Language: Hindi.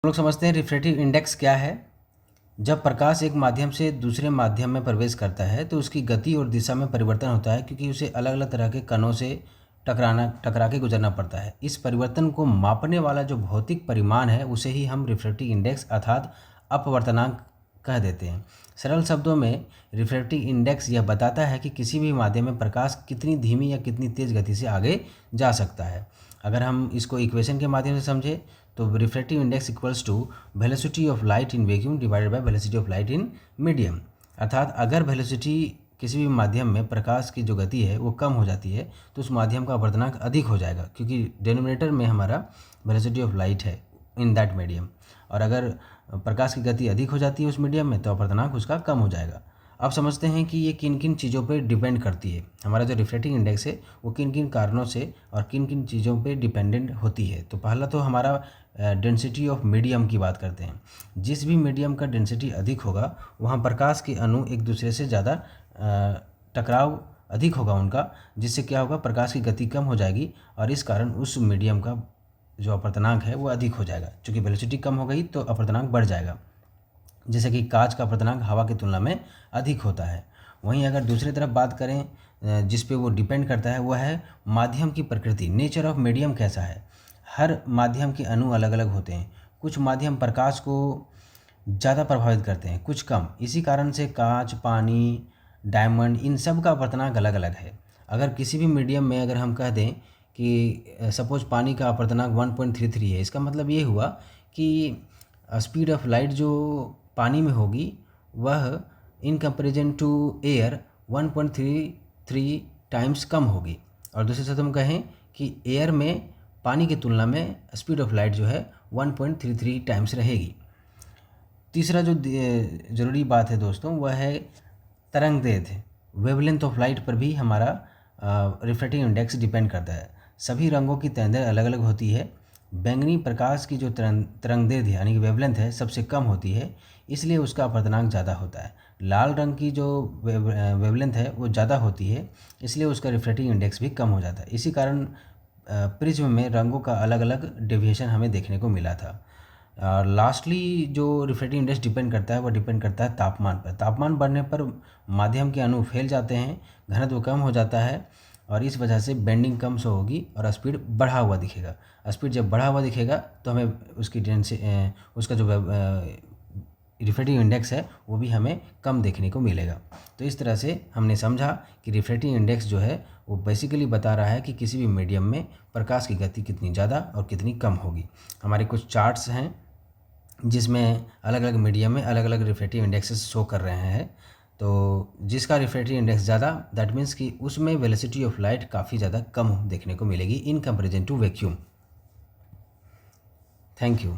हम लोग समझते हैं रिफ्रैक्टिव इंडेक्स क्या है। जब प्रकाश एक माध्यम से दूसरे माध्यम में प्रवेश करता है तो उसकी गति और दिशा में परिवर्तन होता है, क्योंकि उसे अलग अलग तरह के कणों से टकरा के गुजरना पड़ता है। इस परिवर्तन को मापने वाला जो भौतिक परिमाण है उसे ही हम रिफ्रैक्टिव इंडेक्स अर्थात अपवर्तनांक कह देते हैं। सरल शब्दों में रिफ्रैक्टिव इंडेक्स यह बताता है कि किसी भी माध्यम में प्रकाश कितनी धीमी या कितनी तेज़ गति से आगे जा सकता है। अगर हम इसको इक्वेशन के माध्यम से समझें तो refractive index equals to velocity of light in vacuum divided by velocity of light in medium. अर्थात अगर वेलोसिटी किसी भी माध्यम में प्रकाश की जो गति है वो कम हो जाती है तो उस माध्यम का अपवर्तनांक अधिक हो जाएगा, क्योंकि डिनोमिनेटर में हमारा वेलोसिटी ऑफ लाइट है इन दैट मीडियम। और अगर प्रकाश की गति अधिक हो जाती है उस मीडियम में तो अपवर्तनांक उसका कम हो जाएगा। अब समझते हैं कि ये किन किन चीज़ों पे डिपेंड करती है। हमारा जो रिफ्रैक्टिव इंडेक्स है वो किन किन कारणों से और किन किन चीज़ों पे डिपेंडेंट होती है। तो पहला तो हमारा डेंसिटी ऑफ मीडियम की बात करते हैं। जिस भी मीडियम का डेंसिटी अधिक होगा वहाँ प्रकाश के अणु एक दूसरे से ज़्यादा टकराव अधिक होगा उनका, जिससे क्या होगा, प्रकाश की गति कम हो जाएगी और इस कारण उस मीडियम का जो अपवर्तनांक है वो अधिक हो जाएगा। चूँकि वेलोसिटी कम हो गई तो अपवर्तनांक बढ़ जाएगा, जैसे कि कांच का अपवर्तनांक हवा की तुलना में अधिक होता है। वहीं अगर दूसरी तरफ बात करें जिस पे वो डिपेंड करता है वह है माध्यम की प्रकृति, नेचर ऑफ मीडियम कैसा है। हर माध्यम के अणु अलग अलग होते हैं। कुछ माध्यम प्रकाश को ज़्यादा प्रभावित करते हैं, कुछ कम। इसी कारण से कांच, पानी, डायमंड, इन सब का अपवर्तनांक अलग अलग है। अगर किसी भी मीडियम में अगर हम कह दें कि सपोज पानी का अपवर्तनांक 1.33 है, इसका मतलब ये हुआ कि स्पीड ऑफ लाइट जो पानी में होगी वह in comparison to air 1.33 times कम होगी। और दूसरे शब्द हम कहें कि एयर में पानी की तुलना में स्पीड ऑफ लाइट जो है 1.33 टाइम्स रहेगी। तीसरा जो ज़रूरी बात है दोस्तों वह है तरंग दैर्ध्य, वेवलेंथ ऑफ लाइट पर भी हमारा रिफ्रैक्टिव इंडेक्स डिपेंड करता है। सभी रंगों की तरंगदैर्ध्य अलग अलग होती है। बैंगनी प्रकाश की जो तरंगदैर्ध्य यानी कि वेवलेंथ है सबसे कम होती है, इसलिए उसका अपवर्तनांक ज़्यादा होता है। लाल रंग की जो वेवलेंथ है वो ज़्यादा होती है, इसलिए उसका रिफ्रैक्टिव इंडेक्स भी कम हो जाता है। इसी कारण प्रिज्म में रंगों का अलग अलग डेविएशन हमें देखने को मिला था। और लास्टली जो रिफ्रैक्टिव इंडेक्स डिपेंड करता है वो डिपेंड करता है तापमान पर। तापमान बढ़ने पर माध्यम के अणु फैल जाते हैं, घनत्व कम हो जाता है और इस वजह से बेंडिंग कम से होगी और स्पीड बढ़ा हुआ दिखेगा। स्पीड जब बढ़ा हुआ दिखेगा तो हमें उसका जो रिफ्रैक्टिव इंडेक्स है वो भी हमें कम देखने को मिलेगा। तो इस तरह से हमने समझा कि रिफ्रैक्टिव इंडेक्स जो है वो बेसिकली बता रहा है कि किसी भी मीडियम में प्रकाश की गति कितनी ज़्यादा और कितनी कम होगी। हमारे कुछ चार्ट्स हैं जिसमें अलग अलग मीडियम में अलग अलग रिफ्रैक्टिव इंडेक्सेस शो कर रहे हैं। तो जिसका रिफ्रैक्टिव इंडेक्स ज़्यादा, दैट मीन्स कि उसमें वेलोसिटी ऑफ लाइट काफ़ी ज़्यादा कम देखने को मिलेगी in comparison to vacuum. Thank you.